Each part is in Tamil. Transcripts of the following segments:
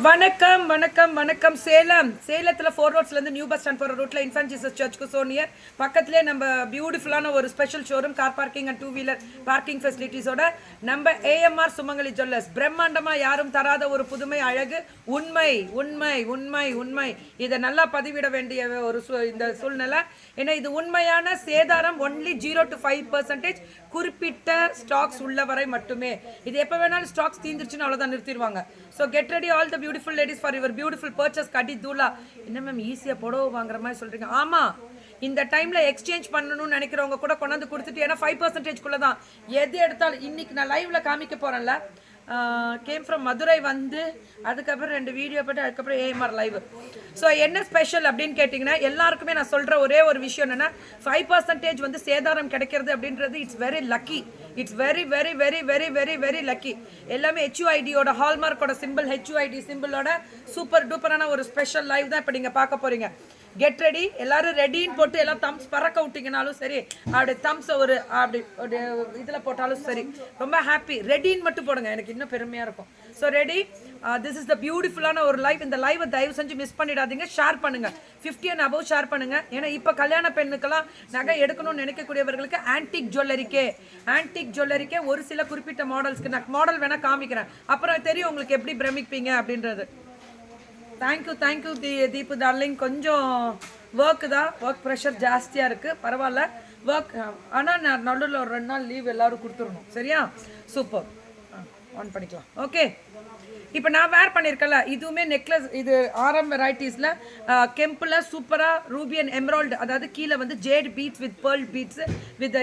வணக்கம் வணக்கம் வணக்கம். சேலத்தில் 4 ரோட்ஸ்லேருந்து நியூ பஸ் ஸ்டாண்ட் போகிற ரூட்டில் இன்ஃபன்ட் ஜீசஸ் சர்ச்சுக்கு சோனியர் பக்கத்துலேயே நம்ம பியூட்டிஃபுல்லான ஒரு special showroom car parking and 2-வீலர் பார்க்கிங் ஃபெசிலிட்டிஸோட நம்ம ஏஎம்ஆர் சுமங்கலி ஜுவல்லர்ஸ். பிரம்மாண்டமாக யாரும் தராத ஒரு புதுமை அழகு உண்மை உண்மை உண்மை உண்மை. இதை நல்லா பதிவிட வேண்டிய ஒரு இந்த சூழ்நிலை. ஏன்னா இது உண்மையான சேதாரம். ஒன்லி 0 to 5% குறிப்பிட்ட ஸ்டாக்ஸ் உள்ளவரை மட்டுமே. இது எப்போ வேணாலும் ஸ்டாக்ஸ் தீந்துருச்சுன்னு அவ்வளோதான் நிறுத்திடுவாங்க. So get ready all the beautiful ladies for your beautiful purchase. கடி தூளா என்ன மேம் ஈஸியாக புடவை வாங்குற மாதிரி சொல்கிறீங்க? ஆமாம், இந்த டைமில் எக்ஸ்சேஞ்ச் பண்ணணும்னு நினைக்கிறவங்க கூட கொண்டாந்து கொடுத்துட்டு, ஏன்னா 5% தான் எது எடுத்தாலும். இன்னைக்கு நான் லைவ்ல காமிக்க போகிறேன்ல, கேம் ஃப்ரம் மதுரை வந்து அதுக்கப்புறம் 2 வீடியோ போட்டு அதுக்கப்புறம் ஏஎம்ஆர் லைவ். ஸோ என்ன ஸ்பெஷல் அப்படின்னு கேட்டிங்கன்னா, எல்லாருக்குமே நான் சொல்கிற ஒரே ஒரு விஷயம் என்னென்னா, 5% வந்து சேதாரம் கிடைக்கிறது அப்படின்றது it's very lucky. It's very very very very very very lucky. எல்லாமே ஹெச்யூஐடியோட ஹால்மார்க்கோட சிம்பிள், ஹெச்யூஐடி சிம்பிளோட சூப்பர் டூப்பரான ஒரு ஸ்பெஷல் லைவ் தான் இப்போ நீங்கள் பார்க்க போகிறீங்க. Get ready. எல்லாரும் ரெடின்னு போட்டு எல்லாம் தம்ஸ் பறக்க விட்டிங்கனாலும் சரி, அப்படி தம்ஸை ஒரு அப்படி இதில் போட்டாலும் சரி, ரொம்ப ஹாப்பி. ரெடின்னு மட்டும் போடுங்க, எனக்கு இன்னும் பெருமையாக இருக்கும். So ready. This is the பியூட்டிஃபுல்லான ஒரு லைவ். இந்த லைவை தயவு செஞ்சு மிஸ் பண்ணிடாதீங்க. ஷேர் பண்ணுங்கள், 50 and above ஷேர் பண்ணுங்கள். ஏன்னா இப்போ கல்யாண பெண்ணுக்கெல்லாம் நகை எடுக்கணும்னு நினைக்கக்கூடியவர்களுக்கு ஆன்டிக் ஜுவல்லரிக்கே ஒரு சில குறிப்பிட்ட மாடல்ஸ்க்கு நான் மாடல் வேணால் காமிக்கிறேன், அப்புறம் தெரியும் உங்களுக்கு எப்படி பிரமிப்பீங்க அப்படின்றது. Thank you Deepu darling. கொஞ்சம் ஒர்க்கு தான், ஒர்க் ப்ரெஷர் ஜாஸ்தியாக இருக்குது, பரவாயில்ல ஒர்க். ஆனால் நான் நடுவில் ஒரு 2 நாள் லீவ் எல்லோரும் கொடுத்துடணும், சரியா? சூப்பர். ஆன் பண்ணிக்கலாம். ஓகே, இப்போ நான் வேர் பண்ணியிருக்கல, இதுவுமே நெக்லஸ். இது ஆரம் வெரைட்டிஸில் கெம்பில் சூப்பராக ரூபி அண்ட் எம்ராய்டு, அதாவது கீழே வந்து jade beads with pearl beads with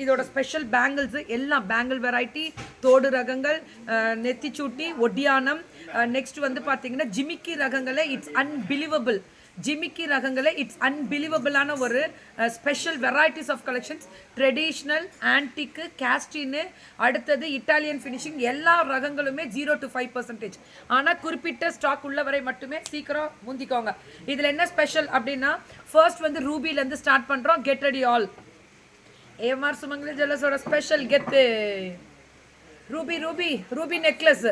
இதோட ஸ்பெஷல் பேங்கிள்ஸு எல்லாம் பேங்கிள் வெரைட்டி, தோடு ரகங்கள், நெத்திச்சூட்டி, ஒட்டியானம். நெக்ஸ்ட் வந்து பார்த்தீங்கன்னா ஜிமிக்கி ரகங்களே இட்ஸ் அன்பிலீவபிள். இட்ஸ் அன்பிலீவபிளான ஒரு special varieties of collections. Traditional, antique, கேஸ்டின்னு, அடுத்தது இட்டாலியன் ஃபினிஷிங், எல்லா ரகங்களுமே 0 to 5%. ஆனால் குறிப்பிட்ட ஸ்டாக் உள்ளவரை மட்டுமே. சீக்கிரம் முந்திக்கோங்க. இதில் என்ன ஸ்பெஷல் அப்படின்னா, ஃபர்ஸ்ட் வந்து ரூபிலேருந்து ஸ்டார்ட் பண்ணுறோம். Get ready all. ஏஎம்ஆர் சுமங்கலி ஜுவல்லர்ஸோட ஸ்பெஷல் கெத்து ரூபி நெக்லஸ்.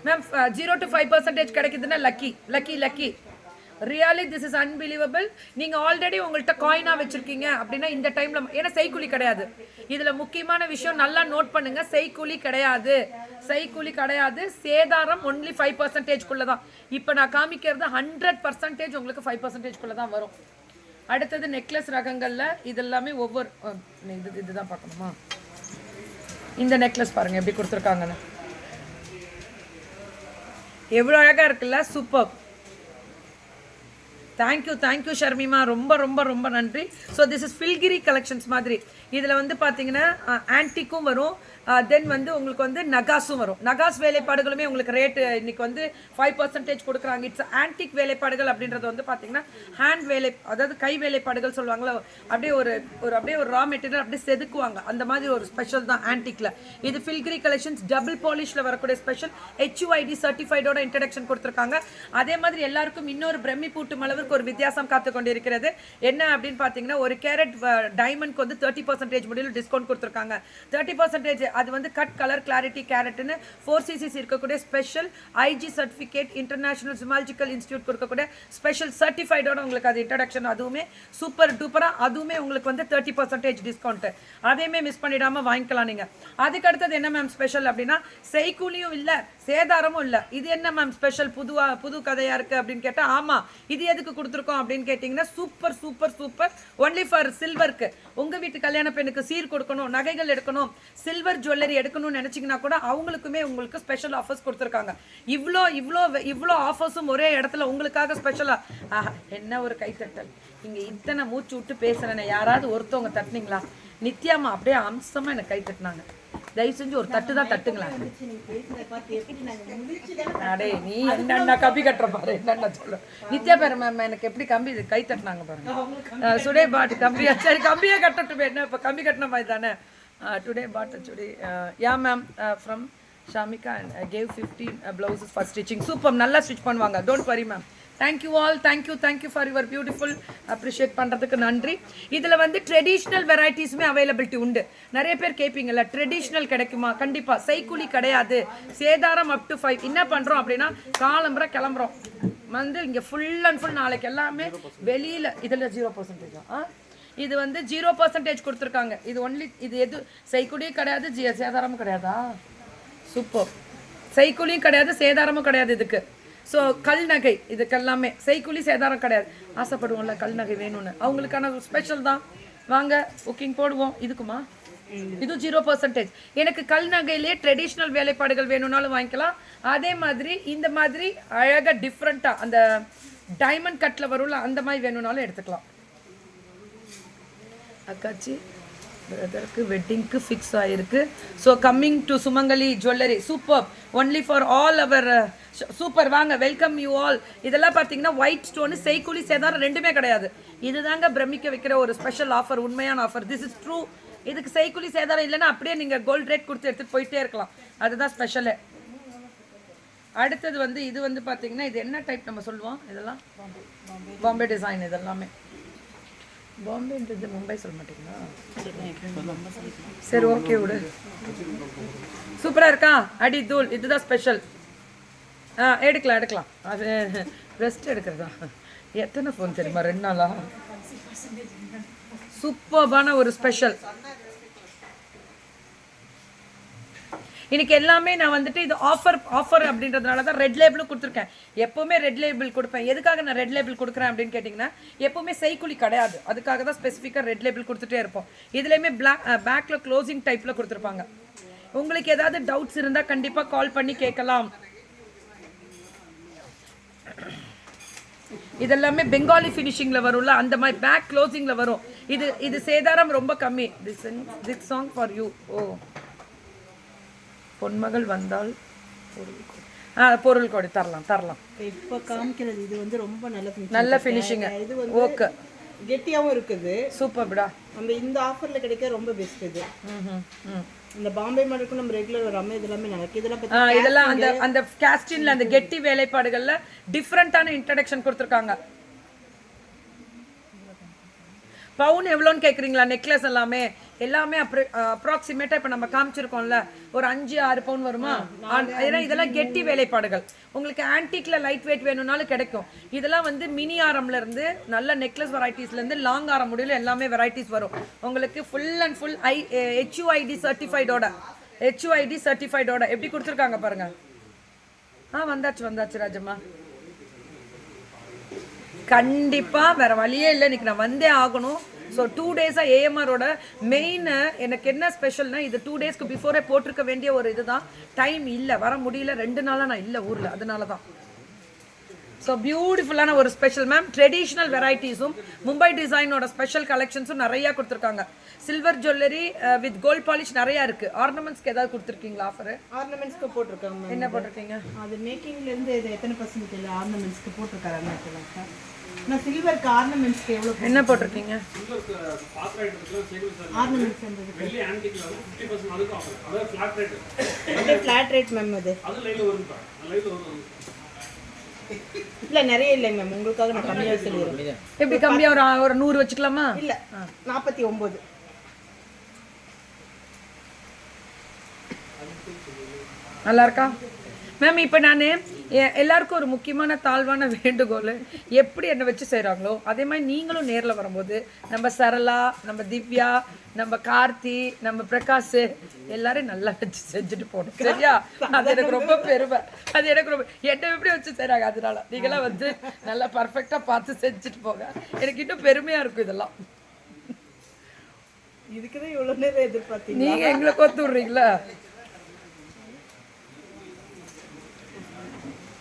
மேம் 0 to 5% கிடைக்குதுன்னா lucky. Really this is unbelievable. நீங்கள் ஆல்ரெடி உங்கள்கிட்ட காயினாக வச்சுருக்கீங்க அப்படின்னா இந்த டைமில், ஏன்னா செய்கூலி கிடையாது. இதில் முக்கியமான விஷயம் நல்லா நோட் பண்ணுங்கள், செய்கூலி கிடையாது. சேதாரம் ஒன்லி 5%குள்ளே தான். இப்போ நான் காமிக்கிறது 100% உங்களுக்கு 5%குள்ளே தான் வரும். அடுத்தது நெக்லஸ் ரகங்களில் இதெல்லாமே ஒவ்வொரு இதுதான் பார்க்கணுமா? இந்த நெக்லஸ் பாருங்கள் எப்படி கொடுத்துருக்காங்கன்னு, எவ்வளோ அழகாக இருக்குல்ல? சூப்பர். தேங்க்யூ ஷர்மிமா, ரொம்ப நன்றி. ஸோ திஸ் இஸ் ஃபில்கிரி கலெக்ஷன்ஸ் மாதிரி. இதில் வந்து பார்த்தீங்கன்னா ஆன்டிக்கும் வரும், தென் வந்து உங்களுக்கு வந்து நகாஸும் வரும். நகாஸ் வேலைப்பாடுகளுமே உங்களுக்கு ரேட்டு இன்னைக்கு வந்து 5% கொடுக்குறாங்க. இட்ஸ் ஆன்டிக் வேலைப்பாடுகள் அப்படின்றது வந்து பார்த்தீங்கன்னா ஹேண்ட் வேலை, அதாவது கை வேலைப்பாடுகள் சொல்லுவாங்களா, அப்படியே ஒரு ரா மெட்டீரியல் அப்படியே செதுக்குவாங்க, அந்த மாதிரி ஒரு ஸ்பெஷல் தான் ஆன்டிக்கில். இது ஃபில்கிரி கலெக்ஷன்ஸ் டபுள் பாலிஷில் வரக்கூடிய ஸ்பெஷல். ஹெச்யூஐடி சர்டிஃபைடோட இன்ட்ரடக்ஷன் கொடுத்துருக்காங்க. அதே மாதிரி எல்லாருக்கும் இன்னொரு பிரம்மி பூட்டும் அளவுக்கு ஒரு வித்தியாசம் காத்து கொண்டிருக்கிறது. என்ன அப்படின்னு பார்த்தீங்கன்னா, 1 கேரட் டைமண்ட்க்கு வந்து 30% முடியல டிஸ்கவுண்ட் கொடுத்துருக்காங்க. 30% அது வந்து கட் கலர் கிளாரிட்டி கேரட்னு 4cc இருக்கக்கூடிய special IG certificate, international gemological institute கொடுக்கக்கூடிய ஸ்பெஷல் சர்டிஃபைடோட உங்களுக்கு அது இன்ட்ரடக்ஷன். அதுவுமே சூப்பர் டூப்பராக, அதுவுமே உங்களுக்கு வந்து 30% டிஸ்கவுண்ட். அதையுமே மிஸ் பண்ணிடாமல் வாங்கிக்கலாம் நீங்கள். அதுக்கு அடுத்தது என்ன மேம் ஸ்பெஷல் அப்படின்னா, செய்கூலியும் இல்லை, சேதாரமும் இல்லை. இது என்ன மேம் ஸ்பெஷல், புது கதையாக இருக்குது அப்படின்னு கேட்டால், ஆமாம், இது எதுக்கு கொடுத்துருக்கோம் அப்படின்னு கேட்டிங்கன்னா, சூப்பர் ஒன்லி ஃபார் சில்வருக்கு. உங்கள் வீட்டு கல்யாண பெண்ணுக்கு சீர் கொடுக்கணும், நகைகள் எடுக்கணும், சில்வர் ஜுவல்லரி எடுக்கணும்னு நினச்சிங்கன்னா கூட அவங்களுக்குமே உங்களுக்கு ஸ்பெஷல் ஆஃபர்ஸ் கொடுத்துருக்காங்க. இவ்வளோ ஆஃபர்ஸும் ஒரே இடத்துல உங்களுக்காக ஸ்பெஷலாக. என்ன ஒரு கைத்தட்டல்! இங்கே இத்தனை மூச்சு விட்டு பேசுகிறேன்னு யாராவது ஒருத்தவங்க தட்டினீங்களா? நித்யாமா அப்படியே அம்சமாக எனக்கு கை தட்டினாங்க. தயவு செஞ்சு ஒரு தட்டு தான் தட்டுங்களா. அடே நீ என்னென்ன கம்பி கட்டுற பாரு, என்னென்ன சொல்லு. நித்யா பேர் மேம் எனக்கு எப்படி கம்பி கை தட்டினாங்க பாருங்க. சுடே பாட்டு கம்பியா, சரி கம்பியே கட்டட்டுமே, என்ன இப்போ கம்பி கட்டின மாதிரி தானே. டுடே பாட் சுடி யா ma'am from Shamika and gave 15 blouses for stitching. Super, நல்லா ஸ்டிச் பண்ணுவாங்க, don't worry ma'am. Thank you all, thank you for your beautiful appreciate பண்ணுறதுக்கு நன்றி. இதில் வந்து ட்ரெடிஷ்னல் வெரைட்டிஸுமே அவைலபிலிட்டி உண்டு. நிறைய பேர் கேட்பீங்கல்ல, ட்ரெடிஷ்னல் கிடைக்குமா? கண்டிப்பாக. செய்கூலி கிடையாது, சேதாரம் அப் டு 5. என்ன பண்ணுறோம் அப்படின்னா, காலம்புற கிளம்புறோம் வந்து இங்கே ஃபுல் அண்ட் ஃபுல் நாளைக்கு எல்லாமே வெளியில். இதில் 0% இது வந்து 0% கொடுத்துருக்காங்க. இது ஒன்லி, இது எது செய்கூலியும் கிடையாது, சேதாரமும் கிடையாதா? சூப்பர். செய்கூலியும் கிடையாது, சேதாரமும் கிடையாது இதுக்கு. ஸோ கல் நகை இதுக்கெல்லாமே செய்கூலி சேதாரம் கிடையாது. ஆசைப்படுவோம்ல கல் நகை வேணும்னு, அவங்களுக்கான ஸ்பெஷல் தான். வாங்க புக்கிங் போடுவோம். இதுக்குமா இது 0%. எனக்கு கல் நகையிலே ட்ரெடிஷ்னல் வேலைப்பாடுகள் வேணும்னாலும் வாங்கிக்கலாம். அதே மாதிரி இந்த மாதிரி அழகாக டிஃப்ரெண்ட்டாக அந்த டைமண்ட் கட்டில் வரும்ல, அந்த மாதிரி வேணும்னாலும் எடுத்துக்கலாம். அக்காச்சி பிரதருக்கு வெட்டிங்க்கு ஃபிக்ஸ் ஆகிருக்கு. So coming to Sumangali jewellery. Super, only for all hour. Super, வாங்க, வெல்கம் யூ ஆல். இதெல்லாம் பார்த்தீங்கன்னா ஒயிட் ஸ்டோனு, செய்கூலி சேதாரம் ரெண்டுமே கிடையாது. இதுதாங்க பிரமிக்க வைக்கிற ஒரு ஸ்பெஷல் ஆஃபர், உண்மையான ஆஃபர். This is true. இதுக்கு செய்கூலி சேதாரம் இல்லைன்னா அப்படியே நீங்கள் கோல்ட் ரேட் கொடுத்து எடுத்துகிட்டு போயிட்டே இருக்கலாம். அதுதான் ஸ்பெஷலு. அடுத்தது வந்து இது வந்து பார்த்தீங்கன்னா, இது என்ன டைப் நம்ம சொல்லுவோம்? இதெல்லாம் பாம்பே டிசைன். இதெல்லாமே பாம்பேன்றது மும்பை சொல்ல மாட்டீங்களா? சரி, ஓகே விடு. சூப்பராக இருக்கா? அடி தூள். இதுதான் ஸ்பெஷல். எடுக்கலாம். அது ரெஸ்ட் எடுக்கிறதா? எத்தனை ஃபோன் தெரியுமா? 2 நாளா? சூப்பர்பான ஒரு ஸ்பெஷல். இன்னைக்கு எல்லாமே நான் வந்துட்டு இது ஆஃபர் அப்படின்றதுனால தான் ரெட் லேபிளும் கொடுத்துருக்கேன். எப்போவுமே ரெட் லேபிள் கொடுப்பேன். எதுக்காக நான் ரெட் லேபிள் கொடுக்குறேன் அப்படின்னு கேட்டிங்கன்னா, எப்போவுமே செய்கூலி கிடையாது. அதுக்காக தான் ஸ்பெசிஃபிக்காக ரெட் லேபிள் கொடுத்துட்டே இருப்போம். இதுலேயுமே பேக்கில் க்ளோசிங் டைப்பில் கொடுத்துருப்பாங்க. உங்களுக்கு ஏதாவது டவுட்ஸ் இருந்தால் கண்டிப்பாக கால் பண்ணி கேட்கலாம். இதெல்லாமே பெங்காலி ஃபினிஷிங்கில் வரும்ல, அந்த மாதிரி பேக் க்ளோசிங்கில் வரும். இது சேதாரம் ரொம்ப கம்மி. This song for you. Oh, பொன்மகள் வந்தால் பொருள் கொடி தரலாம். இப்போ காமிக்கிறது இது வந்து ரொம்ப நல்ல ஃபினிஷிங். இது வந்து ஓகே, கெட்டியாவும் இருக்குது. சூப்பர் பிடா. நம்ம இந்த ஆஃபர்ல கிடைக்க ரொம்ப பெஸ்ட் இது. இந்த பாம்பே மாடலுக்கு நம்ம ரெகுலர் வராம இதெல்லாம் நடக்கு. இதெல்லாம் அந்த காஸ்டின்ல அந்த கெட்டி வேலைப்பாடுகள்ல டிஃப்ரெண்டான இன்ட்ரடக்ஷன் கொடுத்துருக்காங்க. பவுன் எவ்வளோன்னு கேட்குறீங்களா? நெக்லஸ் எல்லாமே அப்ராக்சிமேட்டாக இப்போ நம்ம காமிச்சிருக்கோம்ல, ஒரு 5-6 பவுன் வருமா? ஏன்னா இதெல்லாம் கெட்டி வேலைப்பாடுகள். உங்களுக்கு ஆன்டிக்ல லைட் வெயிட் வேணும்னாலும் கிடைக்கும். இதெல்லாம் வந்து மினி ஆரம்ல இருந்து நல்ல நெக்லஸ் வெரைட்டிஸ்லேருந்து லாங் ஆரம் முடியல எல்லாமே வெரைட்டிஸ் வரும். உங்களுக்கு ஃபுல் அண்ட் ஃபுல் HUID சர்டிஃபைடோட எப்படி கொடுத்துருக்காங்க பாருங்க. வந்தாச்சு ராஜம்மா. கண்டிப்பாக வேறு வழியே இல்லை, இன்றைக்கி நான் வந்தே ஆகணும். ஸோ 2 டேஸாக ஏஎம்ஆரோட மெயின் எனக்கு என்ன ஸ்பெஷல்னா, இது 2 டேஸ்க்கு பிஃபோரே போட்டிருக்க வேண்டிய ஒரு இதுதான். டைம் இல்லை, வர முடியல. 2 நாளாக நான் இல்லை ஊரில், அதனால தான். ஸோ பியூட்டிஃபுல்லான ஒரு ஸ்பெஷல் மேம். ட்ரெடிஷ்னல் வெரைட்டிஸும் மும்பை டிசைனோட ஸ்பெஷல் கலெக்ஷன்ஸும் நிறையா கொடுத்துருக்காங்க. Silver jewellery with gold polish நிறையா இருக்குது. ஆர்னமெண்ட்ஸ்க்கு ஏதாவது கொடுத்துருக்கீங்களா ஆஃபர்? ஆர்னமெண்ட்ஸ்க்கு போட்டிருக்காங்க. என்ன போட்டிருக்கீங்க? அது மேக்கிங்லேருந்து இது எத்தனை பர்சன்ட் இல்லை ஆர்னமெண்ட்ஸ்க்கு போட்டிருக்காங்க. நான் சில்வருக்கு ஆர்னமெண்ட்ஸ்க்கு எவ்வளோ என்ன போட்டிருக்கீங்க? Ornaments flat rate ma'am. அது இல்லை நிறைய இல்லை மேம், உங்களுக்காக நான் கம்மியாக சொல்லிடுறேன். எப்படி கம்மியாக? ஒரு 100 வச்சுக்கலாமா? இல்லை, 49. நல்லா இருக்கா மேம்? இப்போ நான் எல்லாருக்கும் ஒரு முக்கியமான தாழ்வான வேண்டுகோள், எப்படி என்னை வச்சு செய்கிறாங்களோ அதே மாதிரி நீங்களும் நேரில் வரும்போது நம்ம சரளா, நம்ம திவ்யா, நம்ம கார்த்தி, நம்ம பிரகாஷ் எல்லாரையும் நல்லா வச்சு செஞ்சுட்டு போகணும், சரியா? அது எனக்கு ரொம்ப பெருமை. அது எனக்கு ரொம்ப, என்னை எப்படி வச்சு செய்கிறாங்க, அதனால நீங்களாம் வந்து நல்லா பர்ஃபெக்டாக பார்த்து செஞ்சுட்டு போங்க. எனக்கு இன்னும் பெருமையாக இருக்கும் இதெல்லாம். இதுக்குதான் இவ்வளோ நேரம் எதிர்பார்த்தீங்க. நீங்கள் எங்களை கொத்து விட்றீங்களா?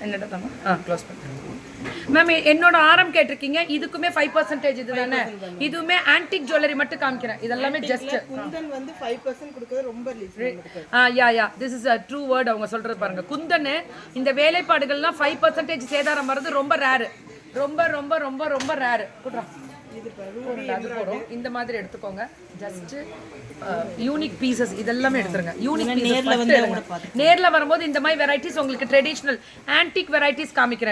என்னடா க்ளோஸ் பண்ணுறேன் மேம். என்னோட ஆரம் கேட்டிருக்கீங்க. இதுக்குமே 5% இது தானே. இதுவுமே ஆன்டிக் ஜுவல்லரி மட்டும் காமிக்கிறேன். இதெல்லாமே ஜஸ்ட் குந்தன் வந்து 5% கொடுக்கிறது ரொம்ப yeah this is a true word. அவங்க சொல்றது பாருங்க. குந்தன் இந்த வேலைப்பாடுகள்லாம் 5% சேதாரம் வர்றது ரொம்ப ரேரு. ரொம்ப ரொம்ப ரொம்ப ரொம்ப ரேரு. குட்ரா அது போகிறோம். இந்த மாதிரி எடுத்துக்கோங்க. ஜஸ்ட் யூனிக் பீசஸ் இதெல்லாமே எடுத்துருங்க. யூனிக் பீசஸ் நேரில் வரும்போது இந்த மாதிரி வெரைட்டிஸ் உங்களுக்கு ட்ரெடிஷ்னல் ஆன்டிக் வெரைட்டிஸ் காமிக்கிறேன்.